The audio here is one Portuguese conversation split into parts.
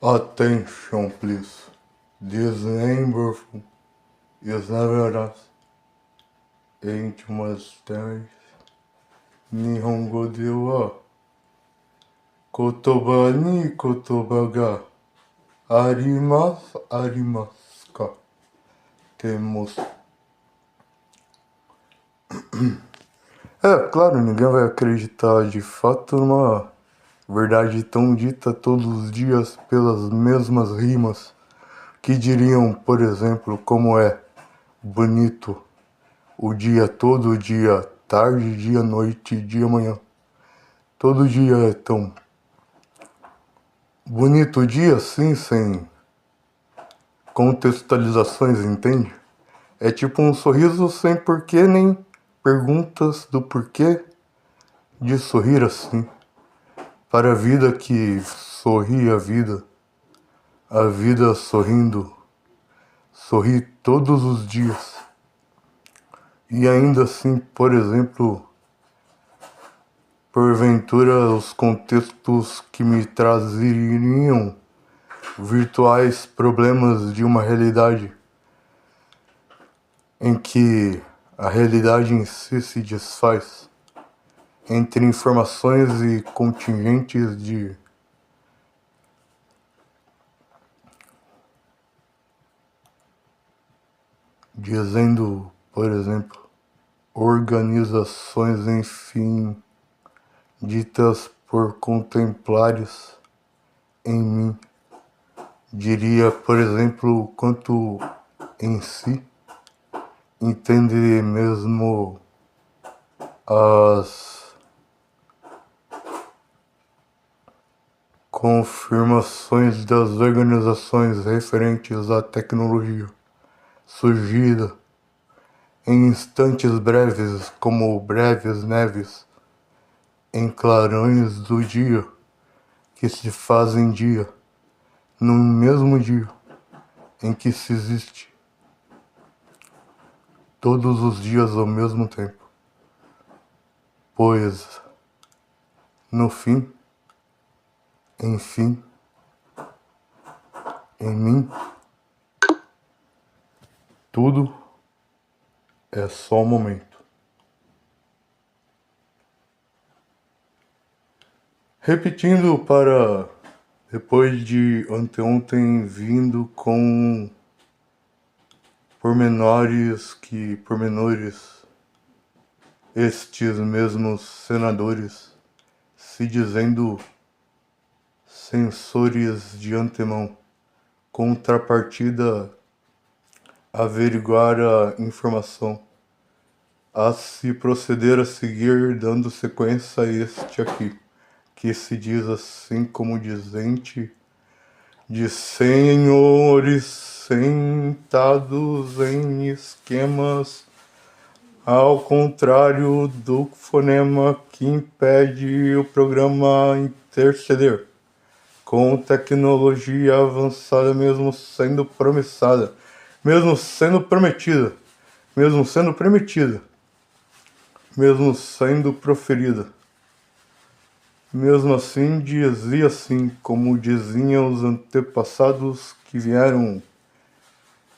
Attention please. This number is never us. 8 monasteries. Nihongo de wa kotoba ni kotoba ga arimasu ka? Temos. Claro, ninguém vai acreditar de fato numa verdade tão dita todos os dias pelas mesmas rimas que diriam, por exemplo, como é bonito o dia todo, dia, tarde, dia, noite, dia, manhã. Todo dia é tão bonito o dia, sim, sem contextualizações, entende? É tipo um sorriso sem porquê nem perguntas do porquê de sorrir assim. Para a vida que sorri a vida sorrindo, sorri todos os dias. E ainda assim, por exemplo, porventura os contextos que me trazeriam virtuais problemas de uma realidade em que a realidade em si se desfaz entre informações e contingentes de dizendo, por exemplo, organizações, enfim, ditas por contemplares em mim. Diria, por exemplo, quanto em si entende mesmo as confirmações das organizações referentes à tecnologia surgida em instantes breves, como breves neves em clarões do dia que se fazem dia, no mesmo dia em que se existe todos os dias ao mesmo tempo, pois no fim, enfim, em mim, tudo é só um momento. Repetindo para depois de anteontem vindo com pormenores, estes mesmos senadores se dizendo censores de antemão, contrapartida averiguar a informação, a se proceder a seguir dando sequência a este aqui, que se diz assim como dizente de senhores sentados em esquemas, ao contrário do fonema que impede o programa interceder, com tecnologia avançada mesmo sendo promissada, mesmo sendo prometida, mesmo sendo permitida, mesmo sendo proferida. Mesmo assim, dizia assim, como diziam os antepassados que vieram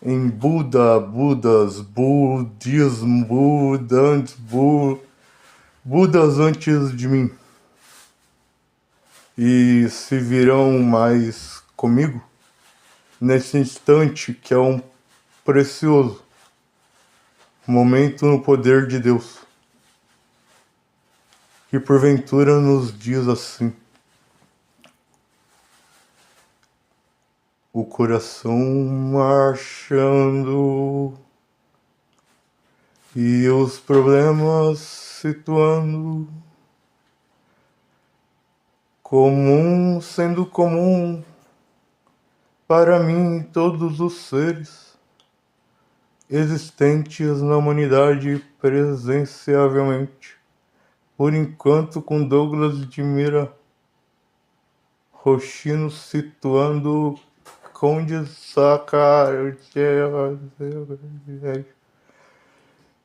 em Budas, budismo, Budas antes de mim. E se virão mais comigo, nesse instante que é um precioso momento no poder de Deus, que porventura nos diz assim: o coração marchando e os problemas situando, comum sendo comum para mim todos os seres existentes na humanidade presenciavelmente, por enquanto com Douglas de Mira Rochino situando Conde Sacar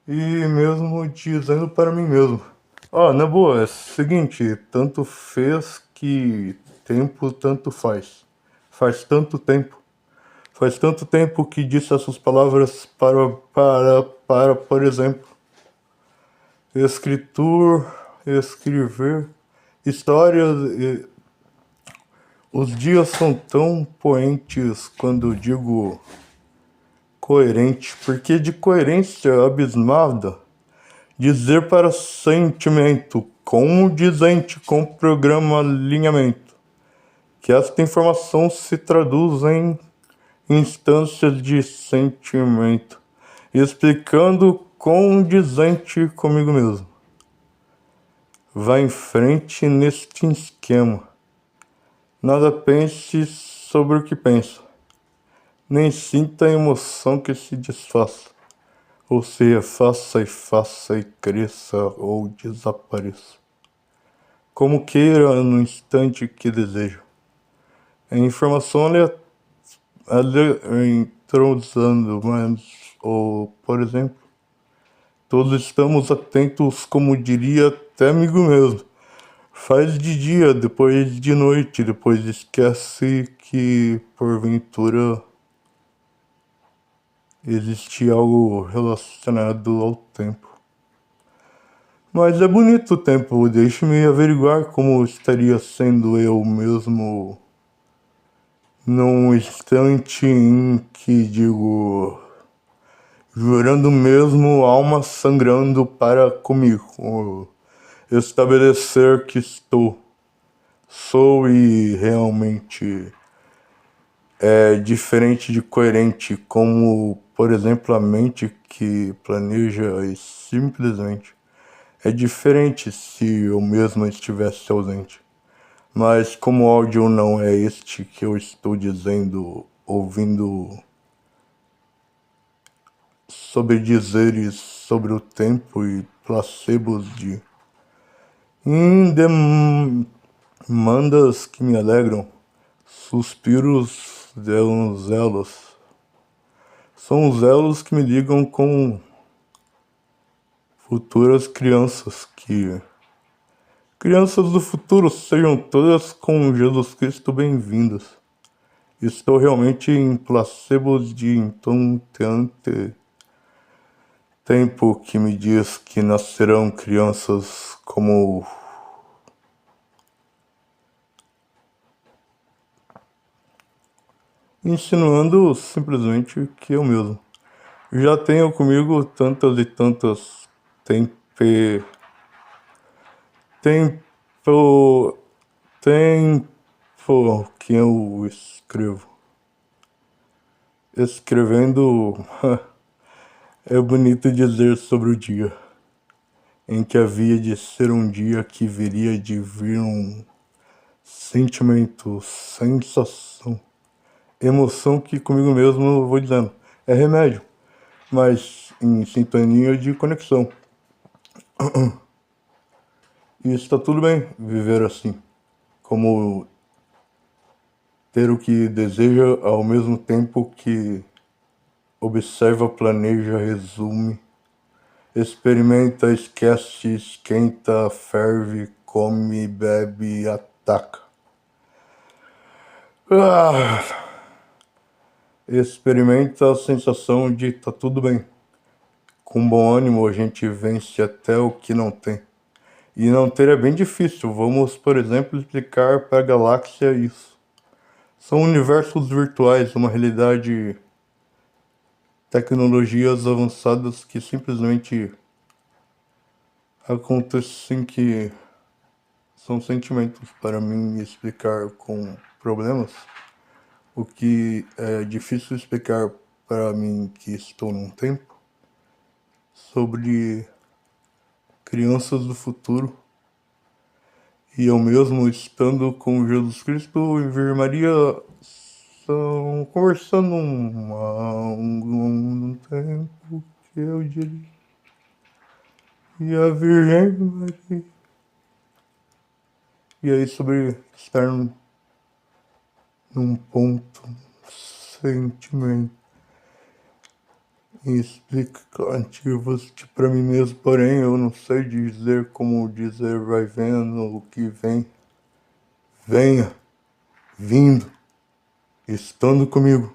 e mesmo dizendo para mim mesmo: na boa, é o seguinte, tanto fez que tempo tanto faz. Faz tanto tempo que disse essas palavras por exemplo, escrever histórias. Os dias são tão poentes quando digo coerente, porque de coerência abismada, dizer para sentimento, condizente com programa alinhamento, que esta informação se traduz em instâncias de sentimento, explicando condizente comigo mesmo. Vá em frente neste esquema. Nada pense sobre o que pensa, nem sinta a emoção que se desfaça, ou se refaça e faça e cresça ou desapareça, como queira no instante que deseja. A informação introduzindo, mas, ou, por exemplo, todos estamos atentos, como diria até amigo mesmo. Faz de dia, depois de noite, depois esquece que, porventura, existe algo relacionado ao tempo. Mas é bonito o tempo, deixe-me averiguar como estaria sendo eu mesmo num instante em que digo, jurando mesmo, alma sangrando para comigo, estabelecer que sou e realmente é diferente de coerente, como, por exemplo, a mente que planeja e simplesmente é diferente se eu mesmo estivesse ausente. Mas como o áudio não é este que eu estou dizendo, ouvindo sobre dizeres sobre o tempo e placebos de demandas que me alegram, suspiros zelos. São os elos que me ligam com futuras crianças crianças do futuro, sejam todas com Jesus Cristo bem-vindas. Estou realmente em placebos de intonteante tempo que me diz que nascerão crianças como insinuando simplesmente que eu mesmo já tenho comigo tantas e tantas tempo que eu escrevendo. É bonito dizer sobre o dia em que havia de ser um dia que viria de vir um sentimento, sensação, emoção que comigo mesmo eu vou dizendo, é remédio, mas em sintonia de conexão. E está tudo bem viver assim, como ter o que deseja ao mesmo tempo que observa, planeja, resume, experimenta, esquece, esquenta, ferve, come, bebe, ataca. Experimenta a sensação de tá tudo bem. Com bom ânimo a gente vence até o que não tem. E não ter é bem difícil. Vamos, por exemplo, explicar para a galáxia isso. São universos virtuais, uma realidade, tecnologias avançadas que simplesmente acontecem, que são sentimentos para mim explicar com problemas, o que é difícil explicar para mim que estou num tempo, sobre crianças do futuro. E eu mesmo estando com Jesus Cristo e Virgem Maria, estão conversando um tempo que eu diria. E a Virgem Maria. E aí sobre estar num ponto, sentimento explicativos para mim mesmo, porém eu não sei dizer como dizer vai vendo o que vem, venha, vindo. estando comigo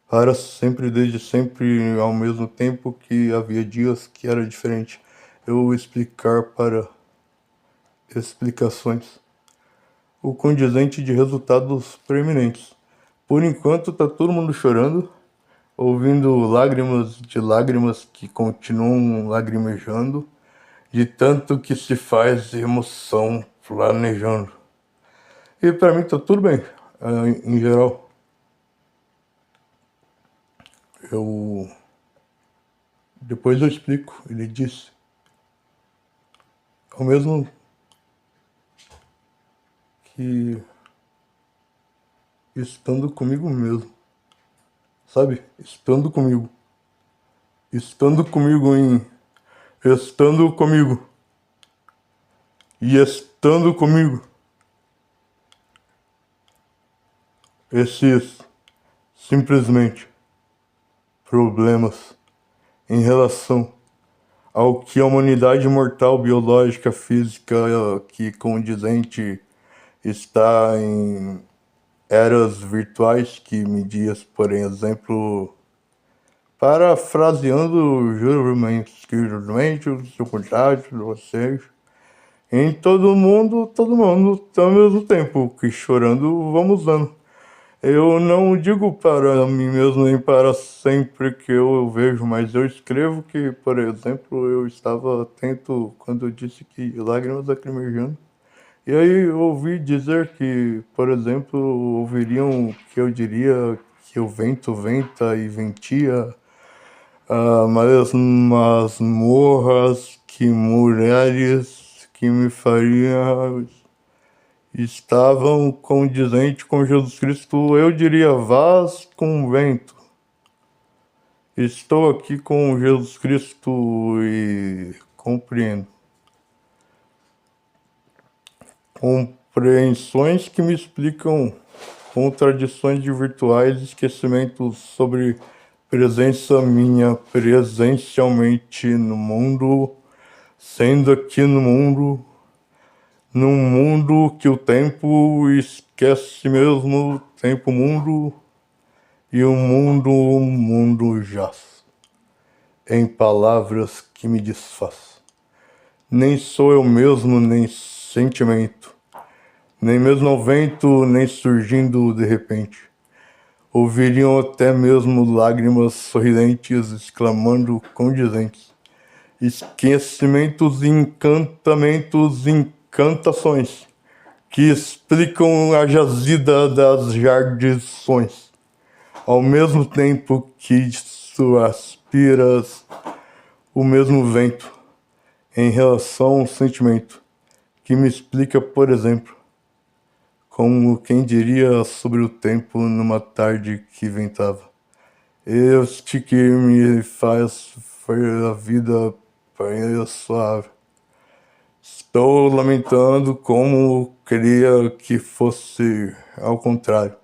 para sempre, desde sempre, ao mesmo tempo que havia dias que era diferente. Eu vou explicar para explicações o condizente de resultados preeminentes. Por enquanto tá todo mundo chorando, ouvindo lágrimas de lágrimas que continuam lagrimejando, de tanto que se faz emoção planejando. E para mim tá tudo bem, em geral. Depois eu explico, ele disse. Ao mesmo que estando comigo mesmo, sabe? Estando comigo. Estando comigo em... Estando comigo. E estando comigo. Esses, simplesmente, problemas em relação ao que a humanidade mortal, biológica, física, que condizente está em eras virtuais que me diz, por exemplo, parafraseando juramente, o seu contato, vocês, em todo mundo, ao mesmo tempo, que chorando vamos dando. Eu não digo para mim mesmo nem para sempre que eu vejo, mas eu escrevo que, por exemplo, eu estava atento quando eu disse que lágrimas lacrimejando. E aí eu ouvi dizer que, por exemplo, ouviriam que eu diria que o vento venta e ventia, mas masmorras que mulheres que me fariam estavam condizente com Jesus Cristo, eu diria, vaz com vento. Estou aqui com Jesus Cristo e compreendo. Compreensões que me explicam contradições de virtuais esquecimentos sobre presença minha presencialmente no mundo, sendo aqui no mundo, num mundo que o tempo esquece mesmo, tempo mundo, e o mundo jaz, em palavras que me desfaz. Nem sou eu mesmo, nem sentimento, nem mesmo ao vento, nem surgindo de repente. Ouviriam até mesmo lágrimas sorridentes, exclamando condizentes. Esquecimentos, encantamentos, encantações, que explicam a jazida das jardições, ao mesmo tempo que aspiras o mesmo vento, em relação ao sentimento, que me explica, por exemplo, como quem diria sobre o tempo numa tarde que ventava. Este que me faz ver a vida suave. Estou lamentando como queria que fosse ao contrário.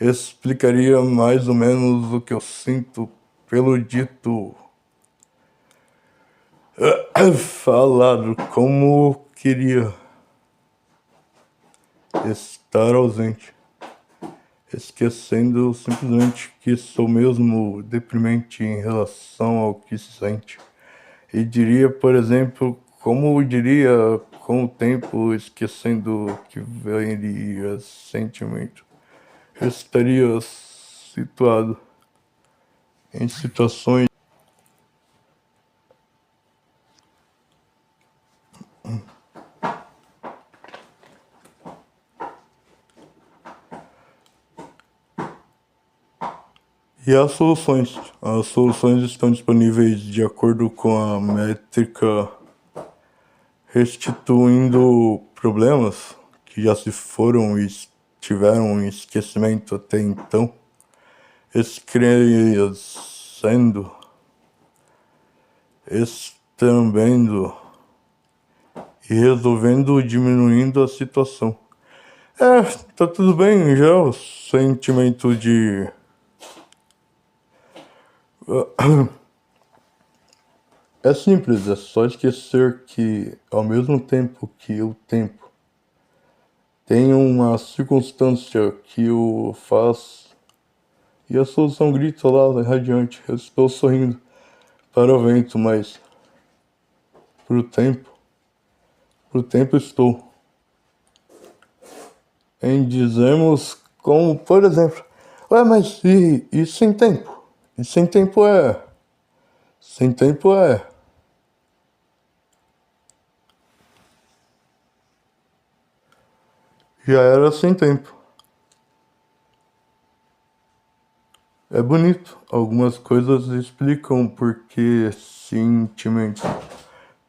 Explicaria mais ou menos o que eu sinto pelo dito falado, como queria estar ausente, esquecendo simplesmente que sou mesmo deprimente em relação ao que se sente. E diria, por exemplo, como diria com o tempo, esquecendo que viria sentimento, estaria situado em situações e as soluções. As soluções estão disponíveis de acordo com a métrica, restituindo problemas que já se foram e tiveram em esquecimento até então, escrevendo, estrambendo e resolvendo, diminuindo a situação. Tá tudo bem já, o sentimento de... É simples, é só esquecer que, ao mesmo tempo que o tempo tem uma circunstância que o faz e a solução grita lá, radiante. Eu estou sorrindo para o vento, mas pro tempo estou. Em dizermos como, por exemplo, ué, mas e sem tempo? E sem tempo é. Sem tempo é. Já era sem tempo. É bonito. Algumas coisas explicam porque simplesmente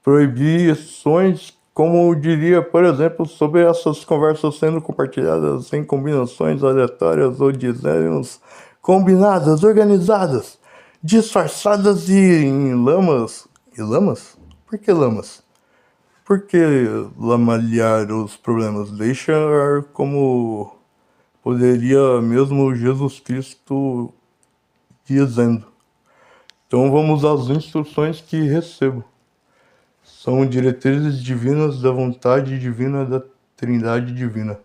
proibições, como eu diria, por exemplo, sobre essas conversas sendo compartilhadas em combinações aleatórias ou dizemos combinadas, organizadas, disfarçadas e em lamas. E lamas? Por que lamas? Por que lamalhar os problemas? Deixa como poderia mesmo Jesus Cristo dizendo. Então vamos às instruções que recebo. São diretrizes divinas da vontade divina da Trindade Divina.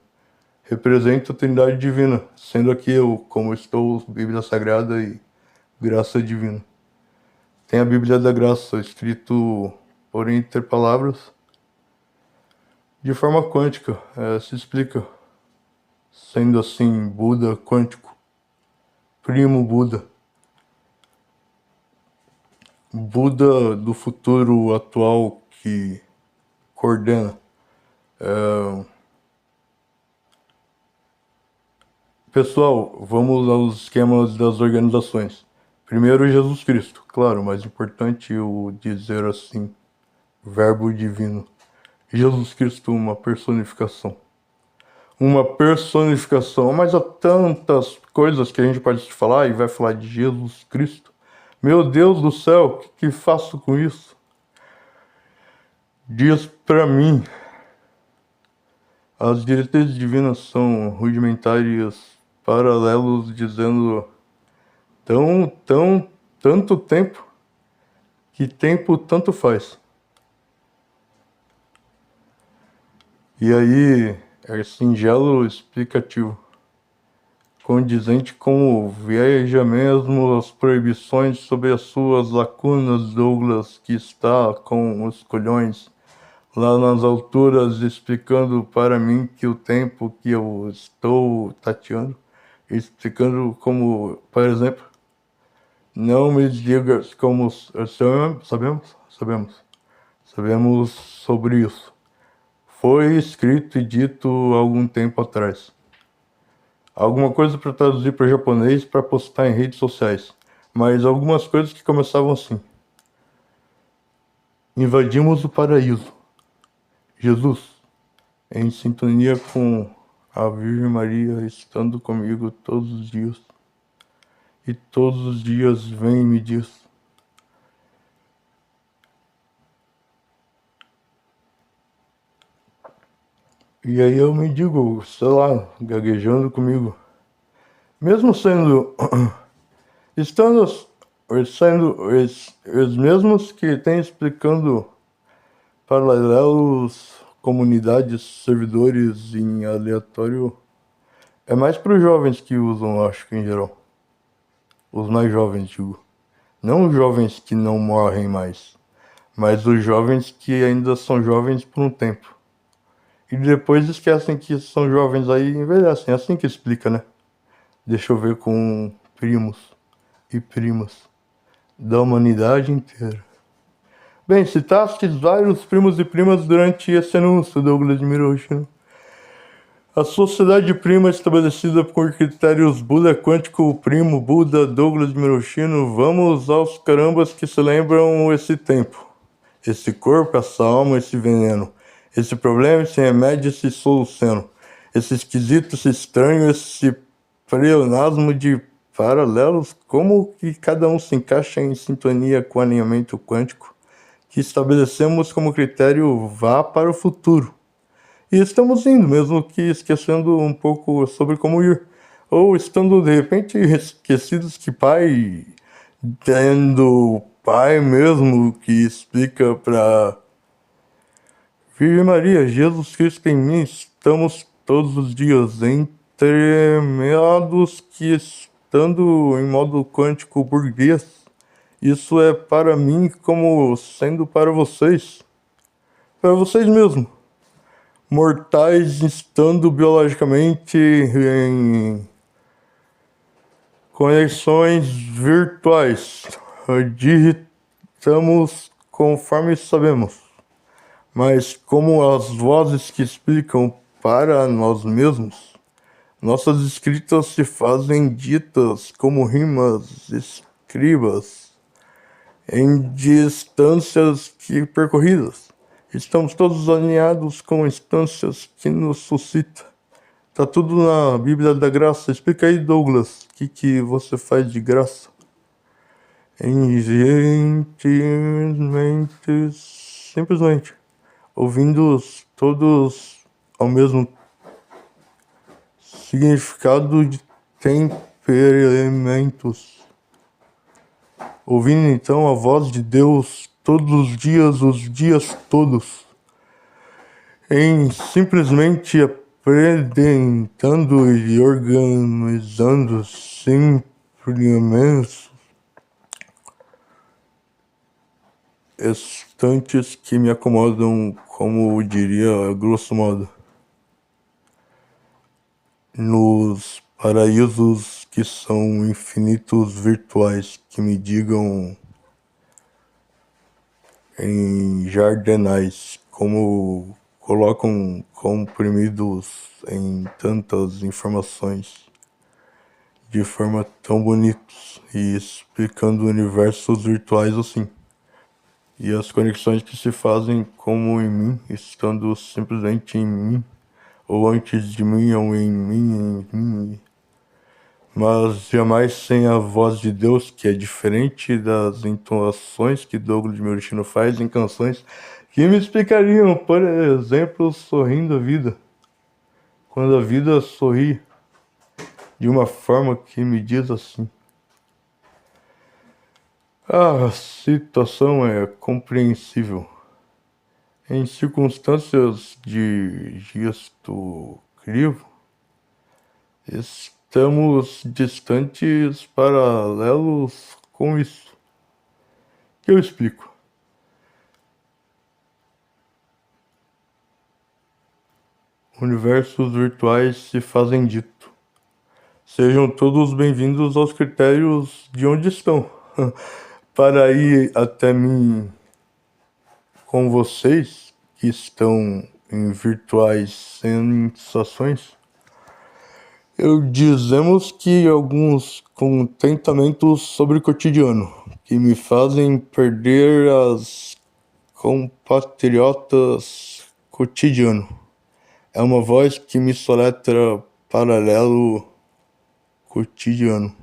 Represento a Trindade Divina, sendo aqui eu, como estou, Bíblia Sagrada e Graça Divina. Tem a Bíblia da Graça, escrito por entre palavras, de forma quântica, se explica. Sendo assim, Buda quântico, primo Buda. Buda do futuro atual que coordena. Pessoal, vamos aos esquemas das organizações. Primeiro, Jesus Cristo. Claro, mais importante eu dizer assim, verbo divino. Jesus Cristo, uma personificação. Uma personificação, mas há tantas coisas que a gente pode falar e vai falar de Jesus Cristo. Meu Deus do céu, o que faço com isso? Diz pra mim. As diretrizes divinas são rudimentares, paralelos, dizendo tanto tempo, que tempo tanto faz. E aí, é singelo explicativo, condizente com veja mesmo as proibições sobre as suas lacunas, Douglas, que está com os colhões lá nas alturas, explicando para mim que o tempo que eu estou tateando, explicando como, por exemplo, não me digas como sabemos sobre isso. Foi escrito e dito há algum tempo atrás. Alguma coisa para traduzir para japonês para postar em redes sociais, mas algumas coisas que começavam assim. Invadimos o paraíso. Jesus, em sintonia com a Virgem Maria, estando comigo todos os dias. E todos os dias vem e me diz: e aí eu me digo, sei lá, gaguejando comigo. Mesmo sendo, sendo os mesmos que têm explicando paralelos, comunidades, servidores em aleatório, é mais para os jovens que usam, acho que em geral. Os mais jovens, digo. Não os jovens que não morrem mais, mas os jovens que ainda são jovens por um tempo. E depois esquecem que são jovens aí e envelhecem. É assim que explica, né? Deixa eu ver com primos e primas da humanidade inteira. Bem, citaste vários primos e primas durante esse anúncio, Douglas de Miroshino. A sociedade prima estabelecida por critérios Buda quântico, primo, Buda, Douglas de Miroshino, vamos aos carambas que se lembram esse tempo. Esse corpo, essa alma, esse veneno. Esse problema, esse remédio, esse solução. Esse esquisito, esse estranho, esse pleonasmo de paralelos, como que cada um se encaixa em sintonia com o alinhamento quântico que estabelecemos como critério vá para o futuro. E estamos indo, mesmo que esquecendo um pouco sobre como ir. Ou estando, de repente, esquecidos que pai, tendo pai mesmo que explica para Virgem Maria, Jesus Cristo em mim, estamos todos os dias, entremeados que estando em modo quântico burguês, isso é para mim como sendo para vocês mesmos, mortais estando biologicamente em conexões virtuais, digitamos conforme sabemos, mas como as vozes que explicam para nós mesmos, nossas escritas se fazem ditas como rimas escribas em distâncias que percorridas. Estamos todos alinhados com instâncias que nos suscitam. Tá tudo na Bíblia da Graça. Explica aí, Douglas, o que você faz de graça? Simplesmente, ouvindo todos ao mesmo significado de temperamentos. Ouvindo então a voz de Deus todos os dias todos, em simplesmente apresentando e organizando simplesmente estantes que me acomodam, como diria grosso modo, nos paraísos que são infinitos virtuais, que me digam em jardinais, como colocam comprimidos em tantas informações de forma tão bonitos e explicando universos virtuais assim. E as conexões que se fazem como em mim, estando simplesmente em mim, ou antes de mim, ou em mim, mas jamais sem a voz de Deus, que é diferente das entoações que Douglas Murchino faz em canções que me explicariam, por exemplo, sorrindo a vida. Quando a vida sorri de uma forma que me diz assim: a situação é compreensível. Em circunstâncias de gesto crivo, estamos distantes paralelos com isso. Que eu explico. Universos virtuais se fazem dito. Sejam todos bem-vindos aos critérios de onde estão. Para ir até mim com vocês que estão em virtuais sensações, eu dizemos que alguns contentamentos sobre o cotidiano que me fazem perder as compatriotas cotidiano. É uma voz que me soletra paralelo cotidiano.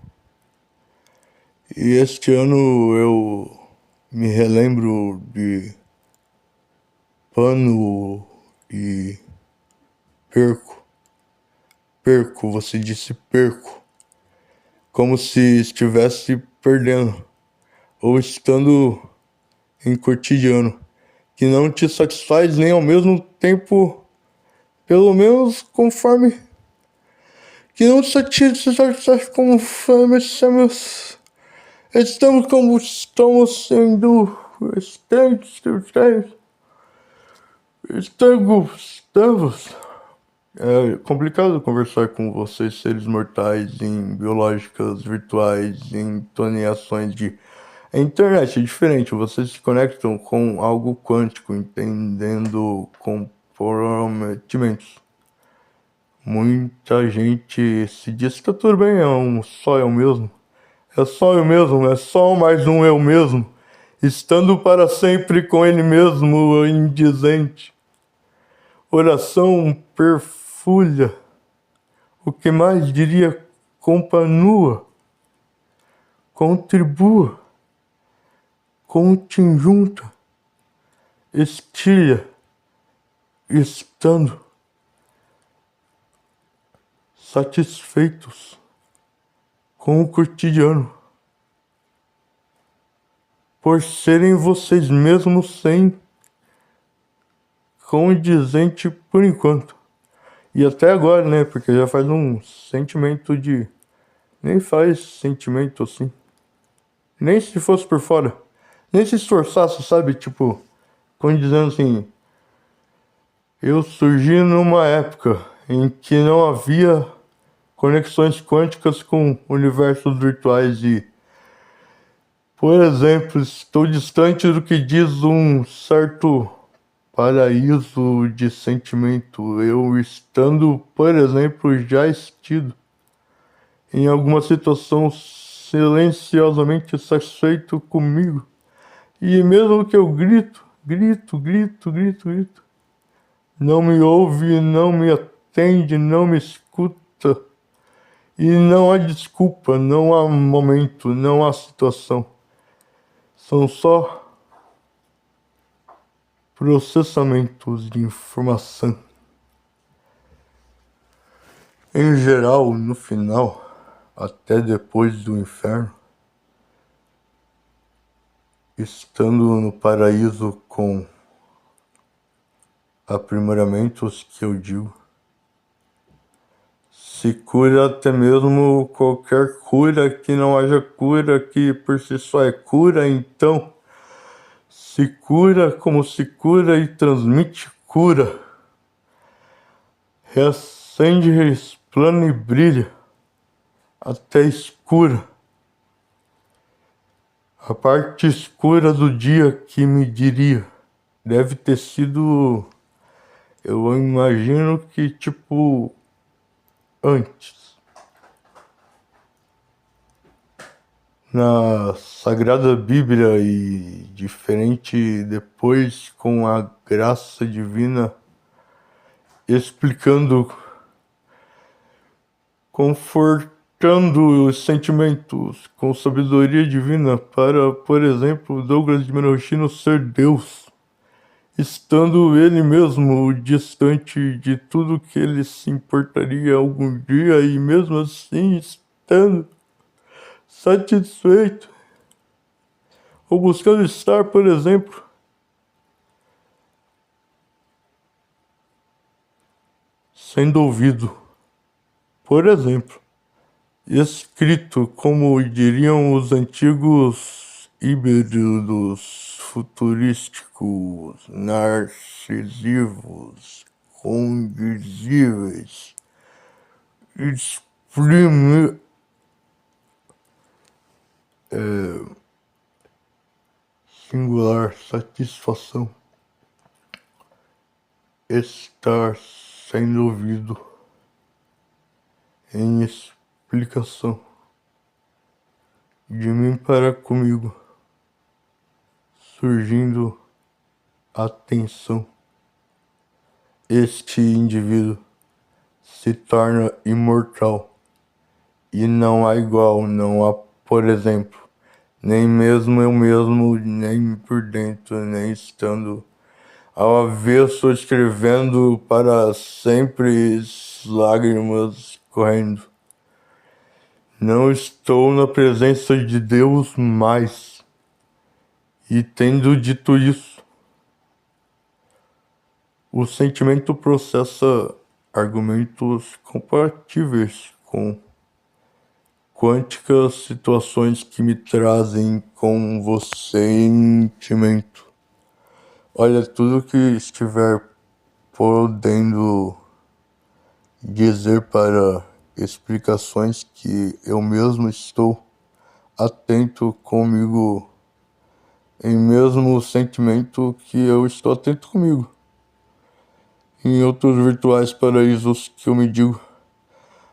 E este ano eu me relembro de pano e perco, você disse perco, como se estivesse perdendo, ou estando em cotidiano, que não te satisfaz nem ao mesmo tempo, pelo menos conforme, que não te satisfaz conforme estamos como estamos sendo estamos. É complicado conversar com vocês, seres mortais, em biológicas virtuais, em toneações de... A internet é diferente, vocês se conectam com algo quântico, entendendo comprometimentos. Muita gente se diz que tá tudo bem, só eu mesmo. É só eu mesmo, é só mais um eu mesmo, estando para sempre com ele mesmo, indizente. Oração perfulha, o que mais diria, companua, contribua, continjunta, estilha, estando satisfeitos com o cotidiano, por serem vocês mesmos sem condizente por enquanto, E até agora, né? Porque já faz um sentimento de... Nem faz sentimento assim. Nem se fosse por fora. Nem se esforçasse, sabe? Tipo, quando dizendo assim... Eu surgi numa época em que não havia conexões quânticas com universos virtuais e, por exemplo, estou distante do que diz um certo paraíso de sentimento. Eu estando, por exemplo, já estido em alguma situação silenciosamente satisfeito comigo. E mesmo que eu grito, não me ouve, não me atende, não me escuta. E não há desculpa, não há momento, não há situação. São só processamentos de informação. Em geral, no final, até depois do inferno, estando no paraíso com aprimoramentos que eu digo, se cura até mesmo qualquer cura que não haja cura, que por si só é cura, então se cura como se cura e transmite cura. Reacende, resplana e brilha até escura. A parte escura do dia que me diria deve ter sido, eu imagino que tipo antes. Na Sagrada Bíblia e diferente depois com a graça divina explicando, confortando os sentimentos com sabedoria divina para, por exemplo, Douglas de Menorchino ser Deus, estando ele mesmo distante de tudo que ele se importaria algum dia e mesmo assim estando satisfeito ou buscando estar, por exemplo, sendo ouvido, por exemplo, escrito como diriam os antigos híbridos futurísticos, narcisivos, condizíveis, exprime, singular satisfação, estar sendo ouvido em explicação de mim para comigo, surgindo atenção. Este indivíduo se torna imortal e não há igual, não há, por exemplo, nem mesmo eu mesmo, nem por dentro, nem estando ao avesso escrevendo para sempre, lágrimas correndo. Não estou na presença de Deus mais. E tendo dito isso, o sentimento processa argumentos compatíveis com quânticas situações que me trazem com você sentimento. Olha, tudo que estiver podendo dizer para explicações que eu mesmo estou atento comigo, em mesmo sentimento que eu estou atento comigo, em outros virtuais paraísos que eu me digo,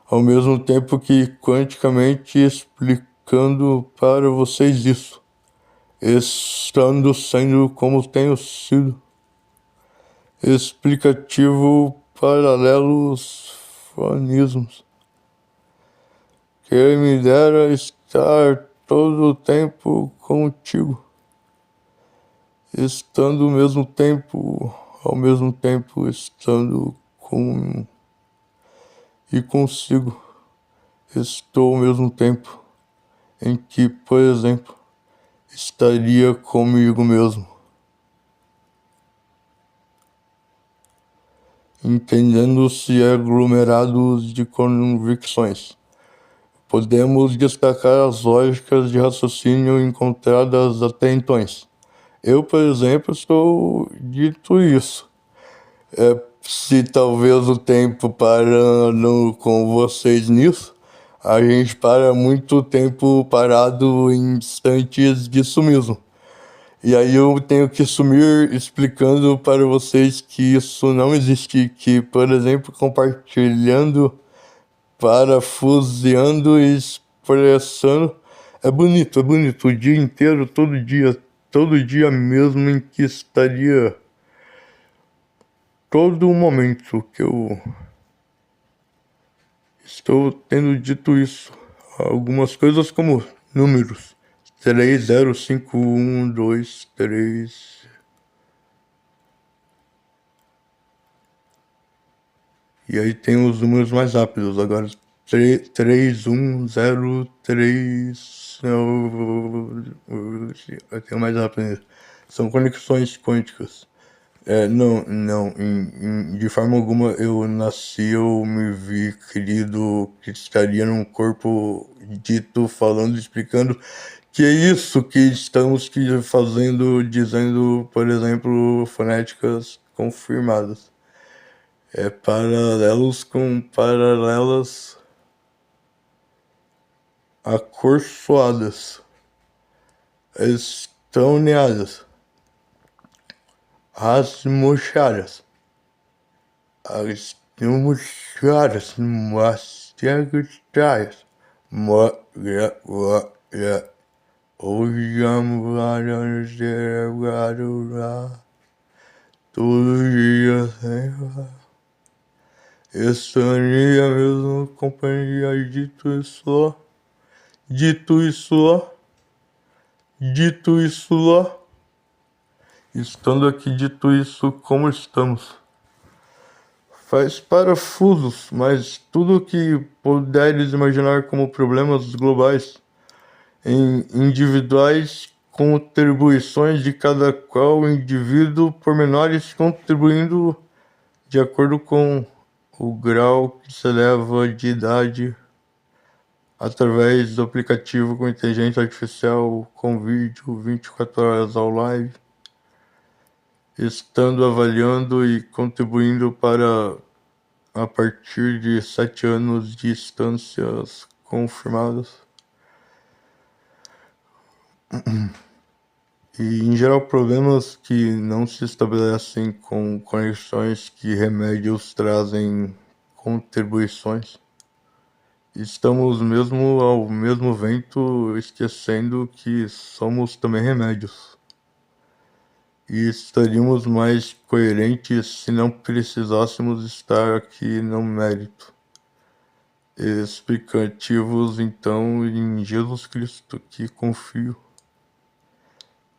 ao mesmo tempo que quanticamente explicando para vocês isso, estando sendo como tenho sido, explicativo paralelos fonismos. Quem me dera estar todo o tempo contigo, estando ao mesmo tempo estando com e consigo. Estou ao mesmo tempo em que, por exemplo, estaria comigo mesmo. entendendo-se aglomerados de convicções. Podemos destacar as lógicas de raciocínio encontradas até então. Eu, por exemplo, estou dito isso. Se talvez o tempo parando com vocês nisso, a gente para muito tempo parado em instantes disso mesmo. E aí eu tenho que sumir explicando para vocês que isso não existe, que, por exemplo, compartilhando, parafuseando e expressando é bonito, o dia inteiro, todo dia mesmo em que estaria todo momento que eu estou tendo dito isso. Algumas coisas como números. 305123. E aí tem os números mais rápidos. Agora 3103. Tem o mais rápido ainda. São conexões quânticas. De forma alguma eu nasci, eu me vi querido que estaria num corpo dito, falando, explicando que é isso que estamos fazendo, dizendo, por exemplo, fonéticas confirmadas. Paralelos com paralelas acorçoadas, estoneadas, rasmuchadas. As mucharas, mastigadas, hoje amor cerebral, todo dia sem falar. Estaria mesmo companhia, dito isso lá, estando aqui dito isso, como estamos. Faz parafusos, mas tudo que puderes imaginar como problemas globais, em individuais contribuições de cada qual indivíduo, pormenores contribuindo de acordo com o grau que se eleva de idade, através do aplicativo com inteligência artificial, com vídeo 24 horas ao live, estando avaliando e contribuindo para, a partir de 7 anos de instâncias confirmadas. E, em geral, problemas que não se estabelecem com conexões que remédios trazem contribuições. Estamos mesmo ao mesmo vento, esquecendo que somos também remédios. E estaríamos mais coerentes se não precisássemos estar aqui no mérito. Explicativos, então, em Jesus Cristo, que confio,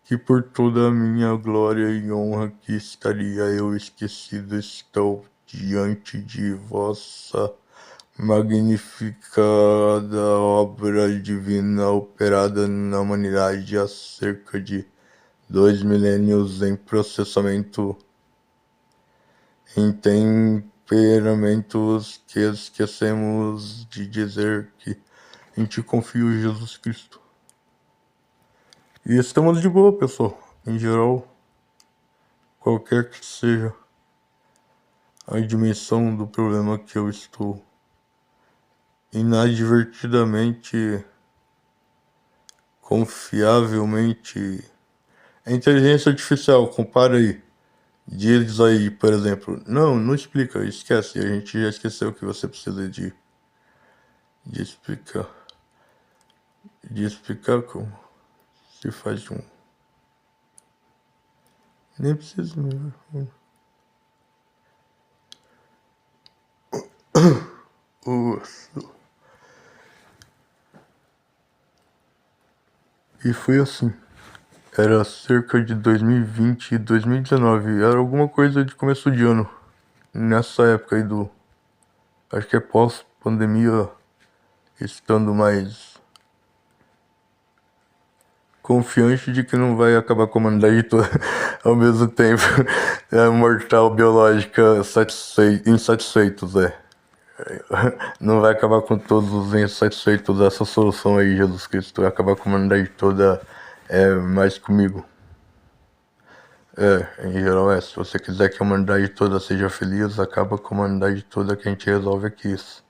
que por toda a minha glória e honra que estaria eu esquecido, estou diante de vossa magnificada obra divina operada na humanidade há cerca de 2 milênios em processamento, em temperamentos que esquecemos de dizer que em ti confio, Jesus Cristo. E estamos de boa, pessoal. Em geral, qualquer que seja a dimensão do problema que eu estou inadvertidamente, confiavelmente. A inteligência artificial, compara aí. Diz aí, por exemplo, não explica, esquece, a gente já esqueceu que você precisa de explicar. De explicar como se faz um. Nem preciso mesmo. E foi assim. Era cerca de 2020 e 2019. Era alguma coisa de começo de ano. Nessa época aí do. Acho que é pós-pandemia, estando mais confiante de que não vai acabar com a humanidade toda ao mesmo tempo. É mortal, biológica, insatisfeitos, Não vai acabar com todos os insatisfeitos dessa solução aí, Jesus Cristo. Vai acabar com a humanidade toda, mais comigo. Em geral se você quiser que a humanidade toda seja feliz, acaba com a humanidade toda que a gente resolve aqui isso.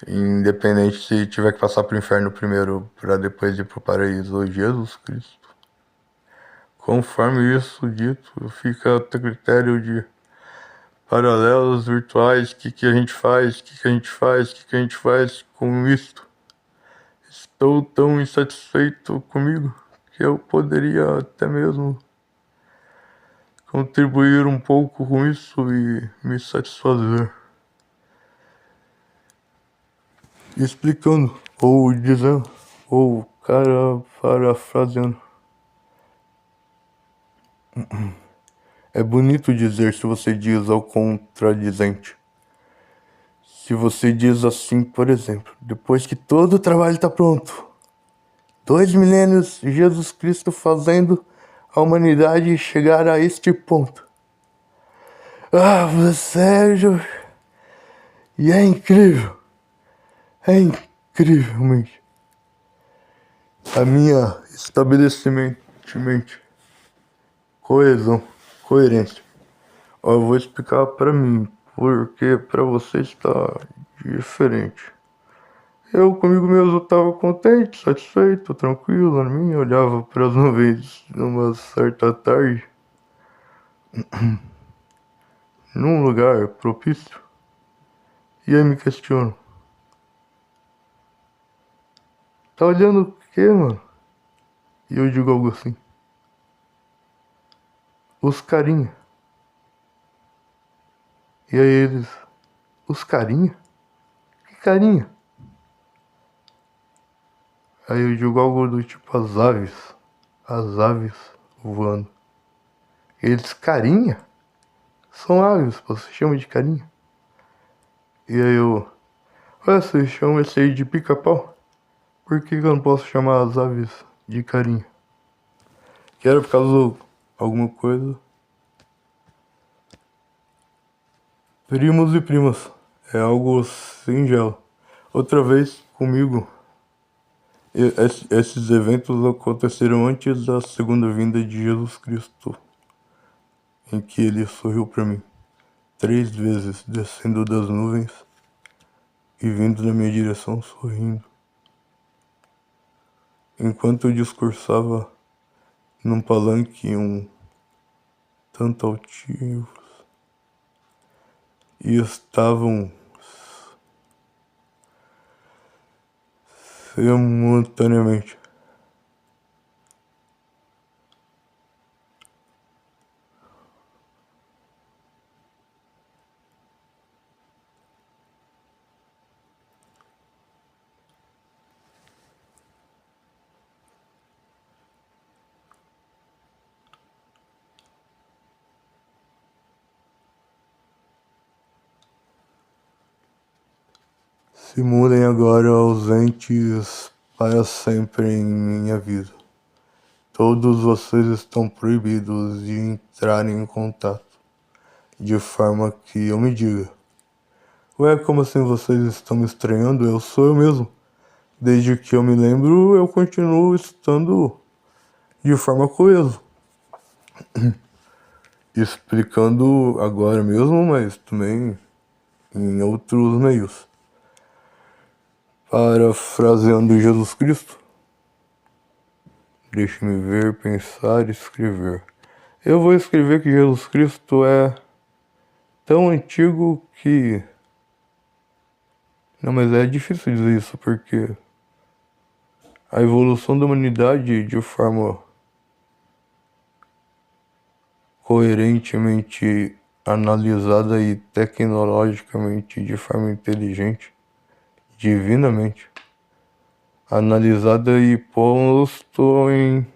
Independente se tiver que passar pro inferno primeiro para depois ir pro paraíso, Jesus Cristo. Conforme isso dito, fica a critério de paralelos virtuais, o que a gente faz, o que a gente faz com isto. Estou tão insatisfeito comigo que eu poderia até mesmo contribuir um pouco com isso e me satisfazer. Explicando, ou dizendo, ou parafraseando. É bonito dizer se você diz ao contradizente. Se você diz assim, por exemplo, depois que todo o trabalho está pronto, 2 milênios de Jesus Cristo fazendo a humanidade chegar a este ponto. Sérgio, e é incrível, incrivelmente. A minha estabelecimentemente, coesão, coerência. Eu vou explicar pra mim, porque pra você está diferente. Eu comigo mesmo tava contente, satisfeito, tranquilo na minha, olhava para as nuvens numa certa tarde, num lugar propício, e aí me questiono. Tá olhando o quê, mano? E eu digo algo assim. Os carinha. E aí eles, os carinha? Que carinha? Aí eu digo algo do tipo as aves voando. E eles, carinha? São aves, você chama de carinha? E aí você chama esse aí de pica-pau? Por que eu não posso chamar as aves de carinha? Que era por causa de alguma coisa. Primos e primas. É algo singelo. Outra vez comigo. Esses eventos aconteceram antes da segunda vinda de Jesus Cristo, em que ele sorriu para mim 3 vezes, descendo das nuvens e vindo na minha direção sorrindo. Enquanto eu discursava num palanque tanto altivos, e estavam simultaneamente se mudem agora ausentes para sempre em minha vida. Todos vocês estão proibidos de entrarem em contato, de forma que eu me diga. Ué, como assim vocês estão me estranhando? Eu sou eu mesmo. Desde que eu me lembro, eu continuo estando de forma coesa. Explicando agora mesmo, mas também em outros meios. Parafraseando Jesus Cristo. Deixe-me ver, pensar, escrever. Eu vou escrever que Jesus Cristo é tão antigo que... Não, mas é difícil dizer isso porque a evolução da humanidade de forma coerentemente analisada e tecnologicamente de forma inteligente, divinamente, analisada e posto em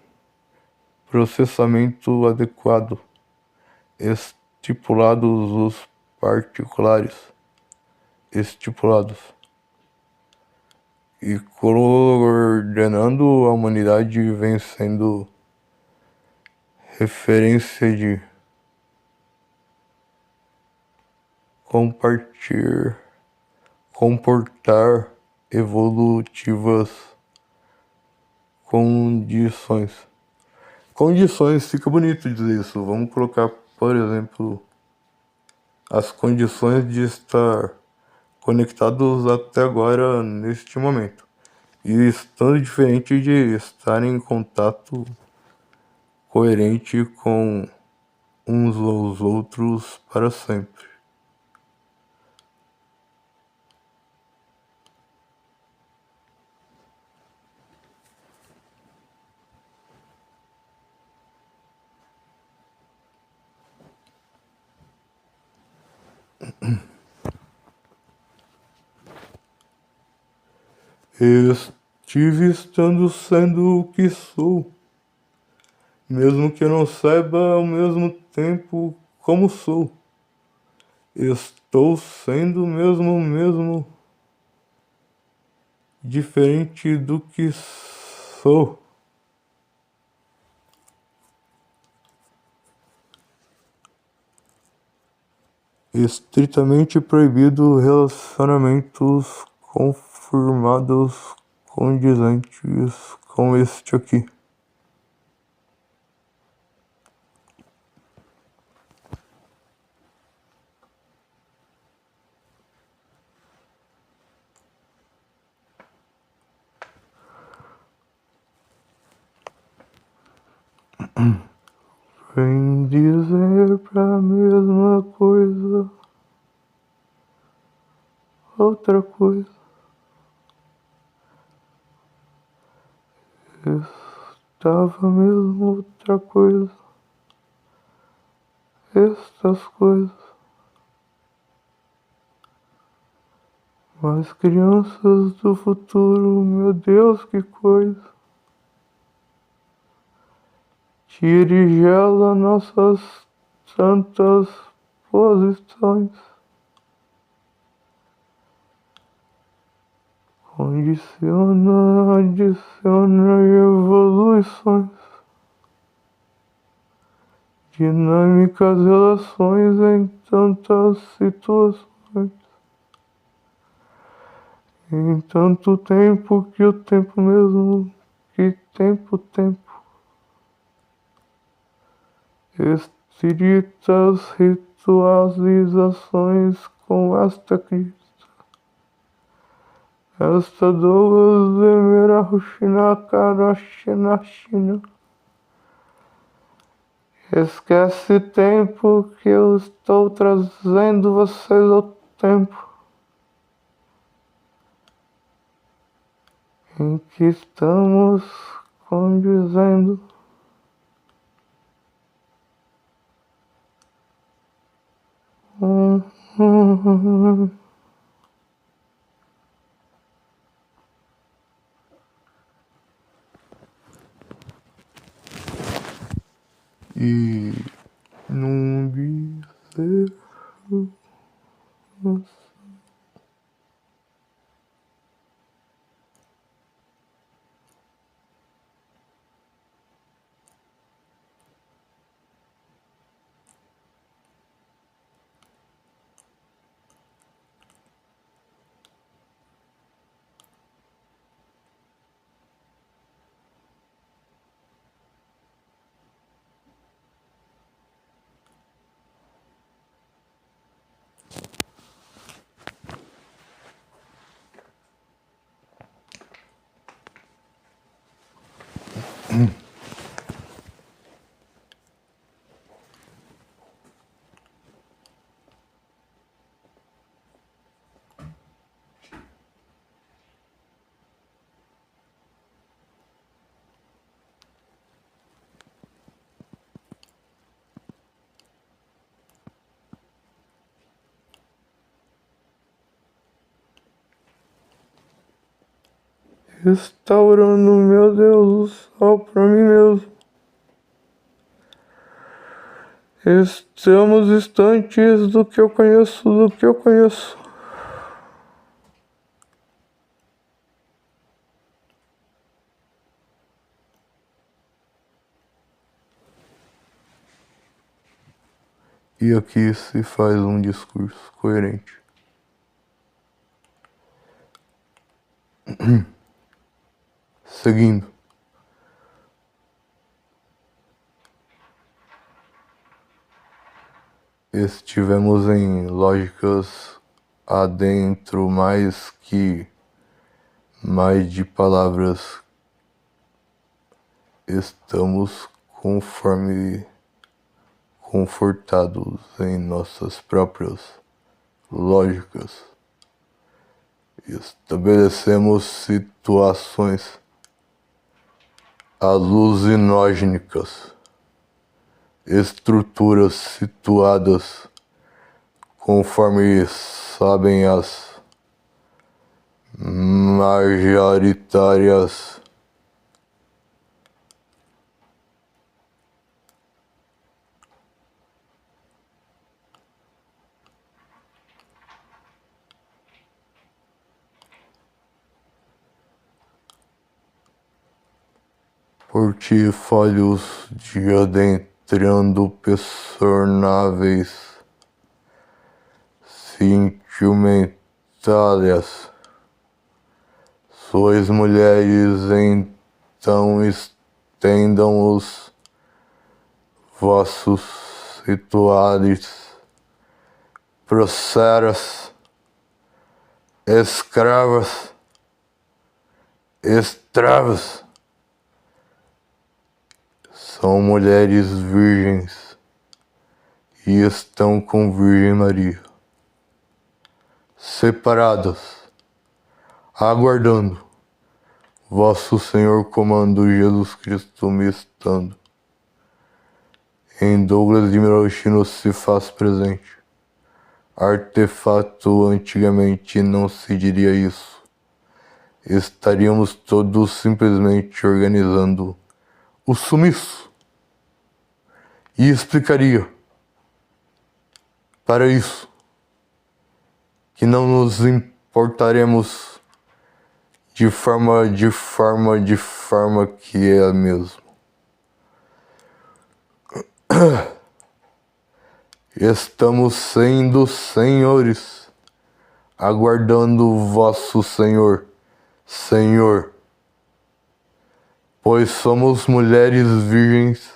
processamento adequado, estipulados os particulares, estipulados. e coordenando a humanidade vem sendo referência de comportar evolutivas condições. Condições, fica bonito dizer isso. Vamos colocar, por exemplo, as condições de estar conectados até agora, neste momento. E estando diferente de estar em contato coerente com uns aos outros para sempre. Estive estando sendo o que sou, mesmo que eu não saiba ao mesmo tempo como sou. Estou sendo mesmo diferente do que sou. Estritamente proibido relacionamentos conformados condizentes com este aqui. Vem dizer pra mesma coisa, outra coisa. Estava mesmo outra coisa. Estas coisas. Mas crianças do futuro, meu Deus, que coisa. Tirigela nossas santas posições. Condiciona, adiciona evoluções. Dinâmicas relações em tantas situações. Em tanto tempo que o tempo mesmo, que tempo. Estritas ritualizações com esta Cristo. Esta duas Emerahushina Karashina Shina. Esquece tempo que eu estou trazendo vocês ao tempo em que estamos condizendo. E não dizer restaurando, meu Deus do céu, pra mim mesmo. Estamos distantes do que eu conheço. E aqui se faz um discurso coerente. Seguindo. Estivemos em lógicas adentro mais de palavras. Estamos confortados em nossas próprias lógicas. Estabelecemos situações alucinógenas, estruturas situadas conforme sabem as majoritárias portfólios de adentrando personáveis sentimentárias. Sois mulheres, então estendam os vossos rituais, processos, escravas, escravos. São mulheres virgens e estão com Virgem Maria, separadas, aguardando vosso Senhor comando Jesus Cristo me estando. Em Douglas de Mirochino se faz presente. Artefato antigamente não se diria isso. Estaríamos todos simplesmente organizando o sumiço. E explicaria para isso que não nos importaremos de forma que é mesmo. Estamos sendo senhores, aguardando o vosso Senhor, pois somos mulheres virgens,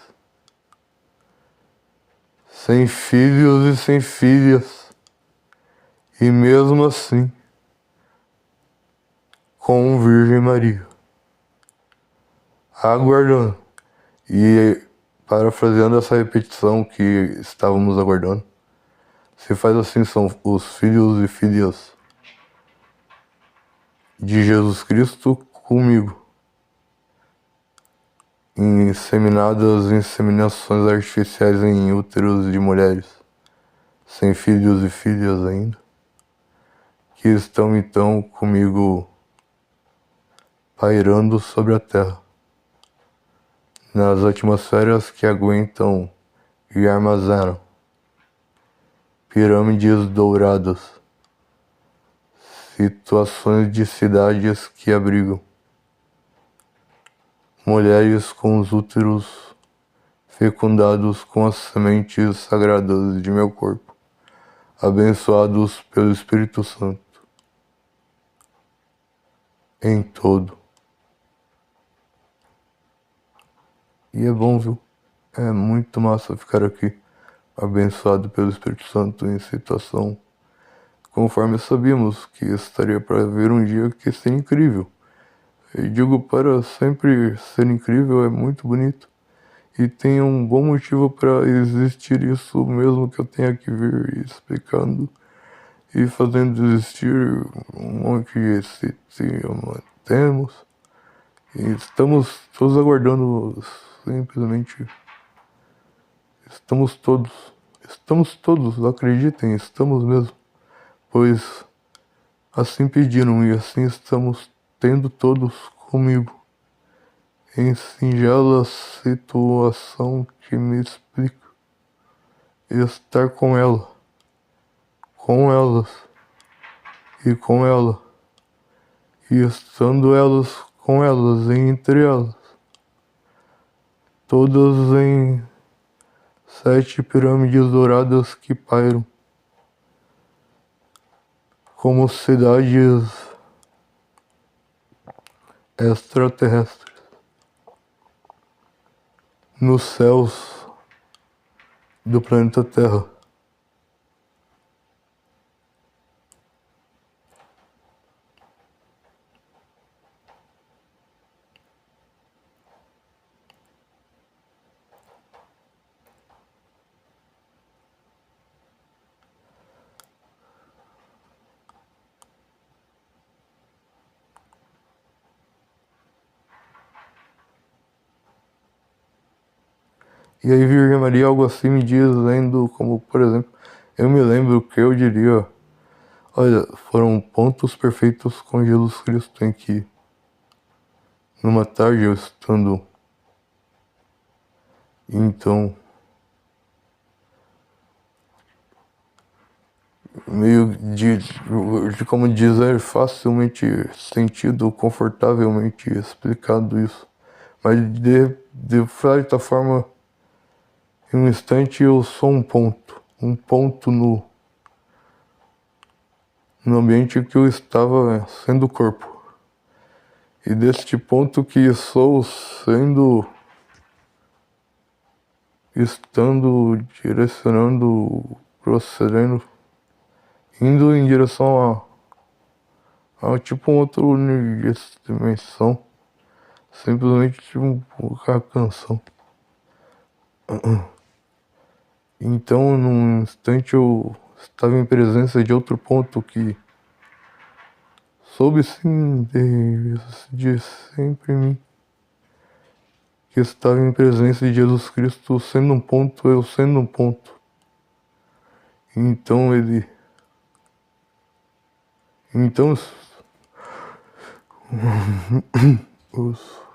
sem filhos e sem filhas, e mesmo assim, com Virgem Maria, aguardando. E parafraseando essa repetição que estávamos aguardando, se faz assim, são os filhos e filhas de Jesus Cristo comigo, inseminações artificiais em úteros de mulheres, sem filhos e filhas ainda, que estão então comigo pairando sobre a terra, nas atmosferas que aguentam e armazenam pirâmides douradas, situações de cidades que abrigam mulheres com os úteros fecundados com as sementes sagradas de meu corpo, abençoados pelo Espírito Santo em todo. E é bom, viu? É muito massa ficar aqui, abençoado pelo Espírito Santo em situação conforme sabíamos que estaria para vir um dia que seria incrível. E digo, para sempre ser incrível é muito bonito. E tem um bom motivo para existir isso, mesmo que eu tenha que vir explicando e fazendo existir um monte de temos. E estamos todos aguardando, simplesmente. Estamos todos, acreditem, estamos mesmo. Pois assim pediram e assim estamos tendo todos comigo. Em singela situação que me explica estar com ela, com elas e com ela, e estando elas com elas e entre elas, todas em 7 pirâmides douradas que pairam como cidades extraterrestres nos céus do planeta Terra. E aí Virgem Maria algo assim me dizendo, como por exemplo, eu me lembro que eu diria, olha, foram pontos perfeitos com Jesus Cristo em que numa tarde eu estando, então, meio de como dizer, facilmente sentido, confortavelmente explicado isso. Mas de certa forma, em um instante eu sou um ponto no ambiente que eu estava sendo corpo. E deste ponto que sou sendo, estando, direcionando, procedendo, indo em direção a tipo um outro universo, dimensão, simplesmente tipo uma canção. Então, num instante eu estava em presença de outro ponto que soube sim de sempre em mim, que estava em presença de Jesus Cristo sendo um ponto, eu sendo um ponto. Então ele. Então os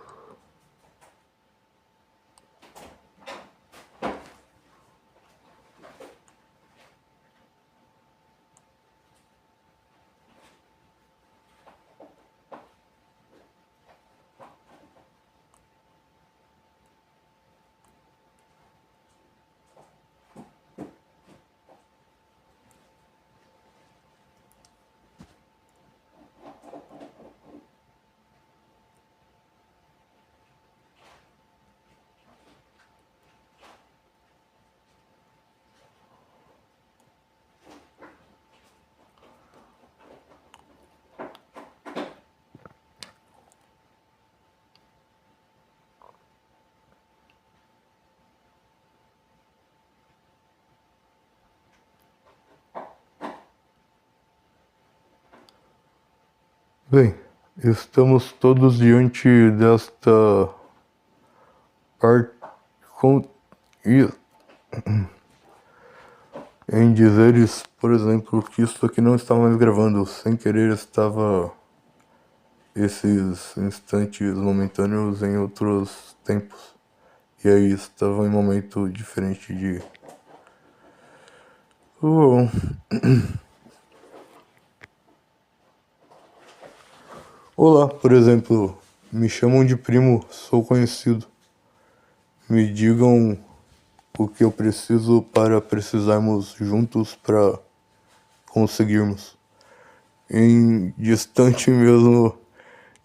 Bem, estamos todos diante desta parte em dizeres, por exemplo, que isso aqui não está mais gravando, sem querer estava esses instantes momentâneos em outros tempos. E aí estava em um momento diferente de. Olá, por exemplo, me chamam de primo, sou conhecido. Me digam o que eu preciso para precisarmos juntos para conseguirmos. Em distante mesmo,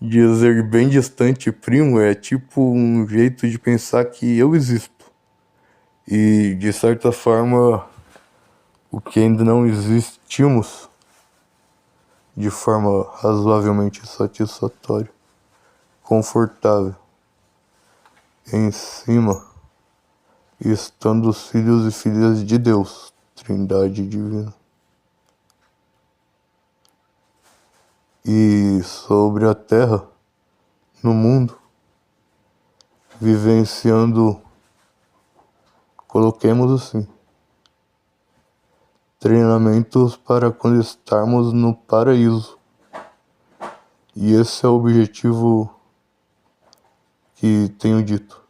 dizer bem distante, primo, é tipo um jeito de pensar que eu existo. E de certa forma, o que ainda não existimos de forma razoavelmente satisfatória, confortável, em cima, estando os filhos e filhas de Deus, Trindade Divina. E sobre a terra, no mundo, vivenciando, coloquemos assim, treinamentos para quando estarmos no paraíso. E esse é o objetivo que tenho dito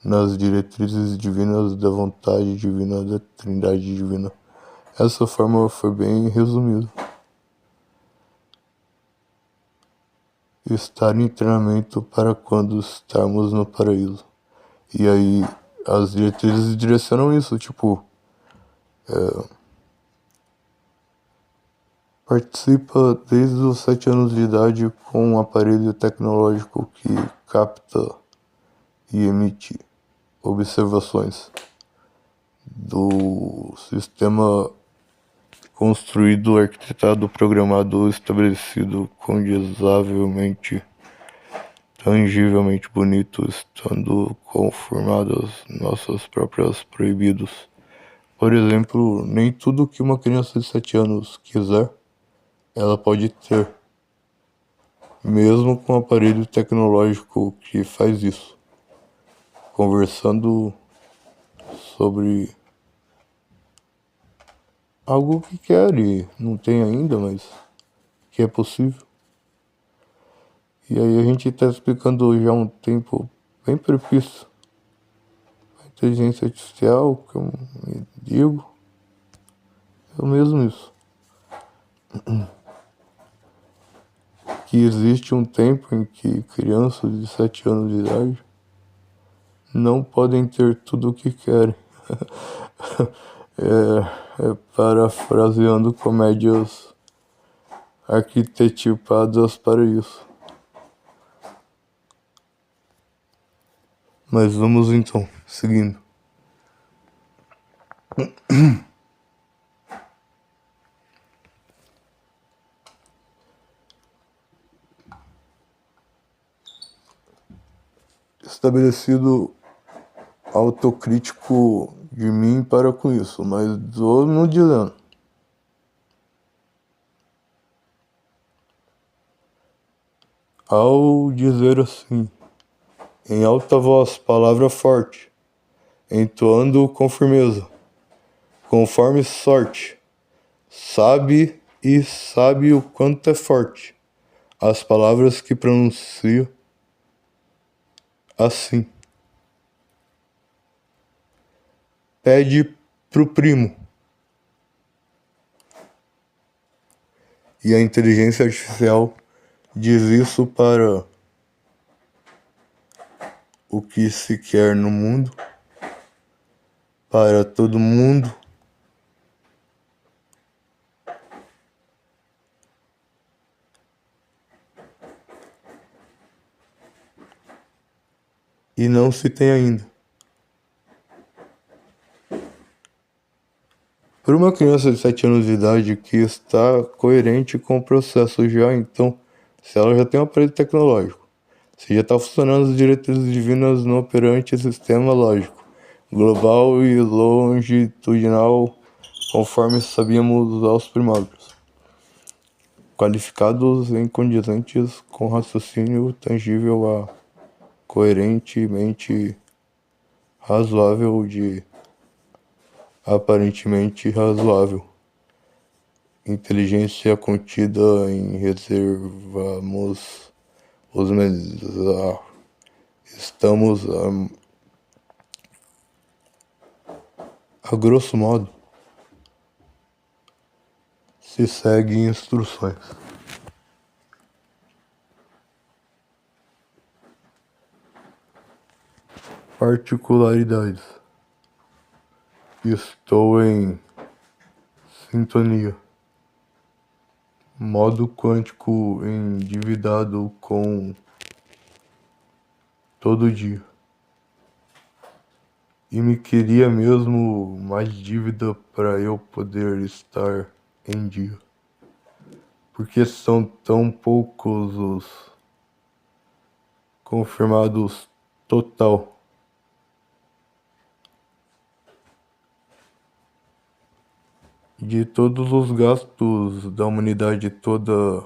nas diretrizes divinas da vontade divina, da Trindade Divina. Essa forma foi bem resumida. Estar em treinamento para quando estarmos no paraíso. E aí as diretrizes direcionam isso, tipo, participa desde os 7 anos de idade com um aparelho tecnológico que capta e emite observações do sistema construído, arquitetado, programado, estabelecido, condizavelmente, tangivelmente bonito, estando conformadas nossas próprias proibidos. Por exemplo, nem tudo que uma criança de 7 anos quiser, ela pode ter, mesmo com um aparelho tecnológico que faz isso. Conversando sobre algo que quer e não tem ainda, mas que é possível. E aí a gente está explicando já há um tempo bem propício. A inteligência artificial, que eu me digo, é mesmo isso. Que existe um tempo em que crianças de 7 anos de idade não podem ter tudo o que querem. Parafraseando comédias arquitetipadas para isso. Mas vamos então, seguindo. Estabelecido autocrítico de mim para com isso, mas tô não dizendo. Ao dizer assim, em alta voz, palavra forte, entoando com firmeza, conforme sorte, sabe e sabe o quanto é forte as palavras que pronuncio assim. Pede pro primo. E a inteligência artificial diz isso para o que se quer no mundo, para todo mundo, e não se tem ainda. Para uma criança de 7 anos de idade que está coerente com o processo já, então, se ela já tem um aparelho tecnológico, se já está funcionando as diretrizes divinas no operante sistema lógico, global e longitudinal, conforme sabíamos aos primórdios, qualificados e condizentes com raciocínio tangível a coerentemente razoável de aparentemente razoável. Inteligência contida em reservamos os estamos a grosso modo se segue instruções. Particularidades. Estou em sintonia. Modo quântico endividado com todo dia. E me queria mesmo mais dívida para eu poder estar em dia. Porque são tão poucos os confirmados total. De todos os gastos da humanidade toda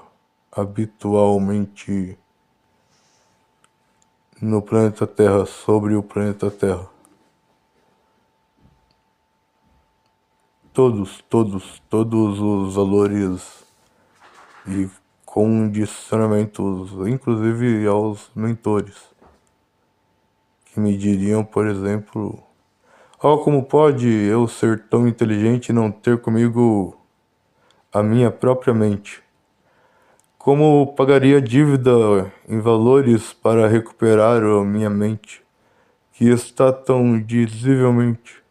habitualmente no planeta Terra, sobre o planeta Terra. Todos os valores e condicionamentos, inclusive aos mentores, que me diriam, por exemplo, como pode eu ser tão inteligente e não ter comigo a minha própria mente? Como pagaria dívida em valores para recuperar a minha mente, que está tão dizivelmente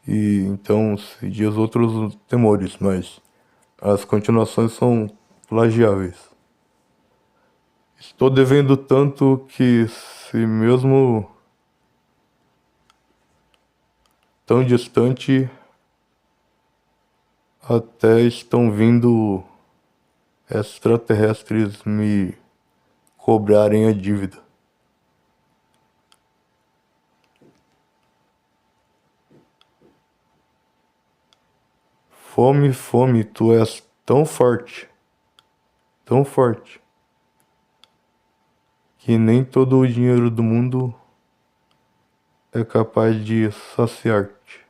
e então se diz outros temores, mas as continuações são plagiáveis. Estou devendo tanto que, se mesmo tão distante, até estão vindo extraterrestres me cobrarem a dívida. Fome, fome, tu és tão forte, que nem todo o dinheiro do mundo é capaz de saciar-te.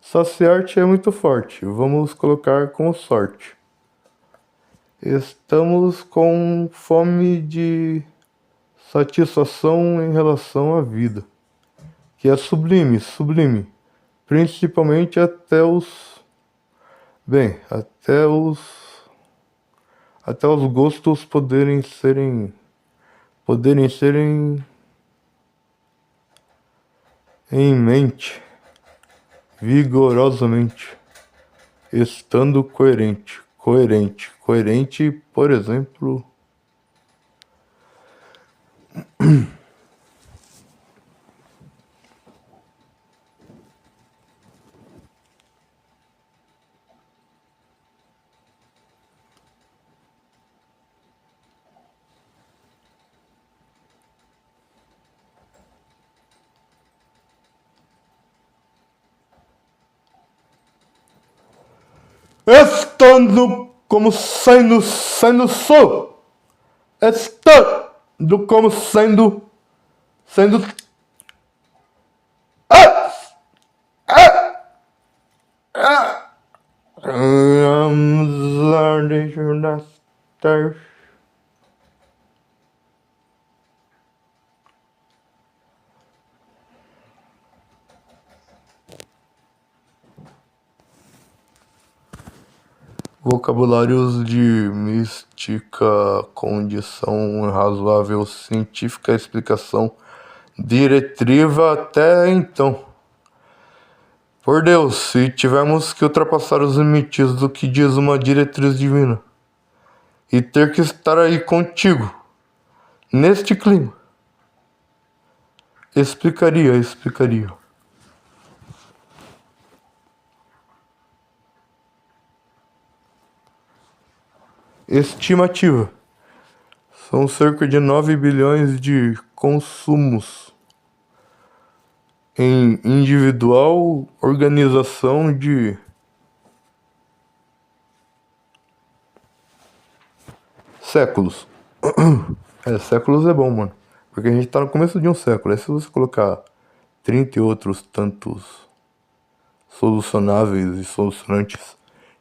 Saciar-te é muito forte, vamos colocar com sorte. Estamos com fome de satisfação em relação à vida, que é sublime, sublime, principalmente até os, bem, até os gostos poderem serem em mente, vigorosamente, estando coerente, por exemplo, estando como sendo sou, estando como sendo vocabulários de mística, condição razoável, científica, explicação, diretriva até então. Por Deus, se tivermos que ultrapassar os limites do que diz uma diretriz divina e ter que estar aí contigo, neste clima, explicaria. Estimativa. São cerca de 9 bilhões de consumos em individual, organização de séculos. Séculos é bom, mano. Porque a gente tá no começo de um século. Aí se você colocar 30 e outros tantos solucionáveis e solucionantes.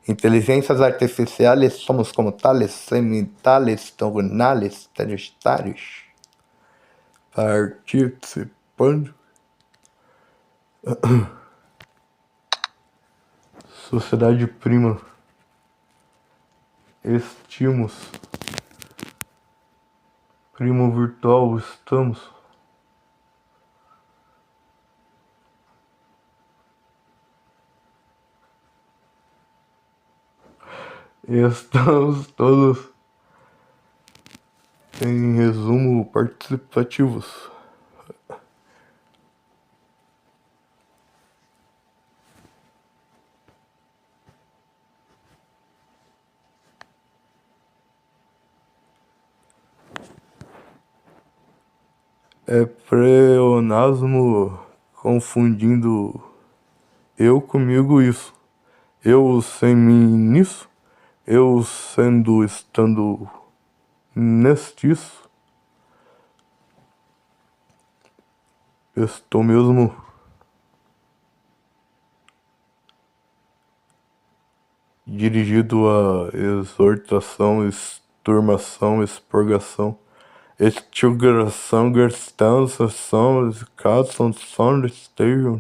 Inteligências artificiais somos como tales, semitales, tonales, terrestres, participando. Sociedade prima. Estimos. Primo virtual, estamos. Estamos todos, em resumo, participativos. É pleonasmo confundindo eu comigo isso. Eu sem mim nisso. Eu estando nestiço. Estou mesmo dirigido a exortação, exturmação, expurgação, extirpação, gerstança, são, caso, são, estejam,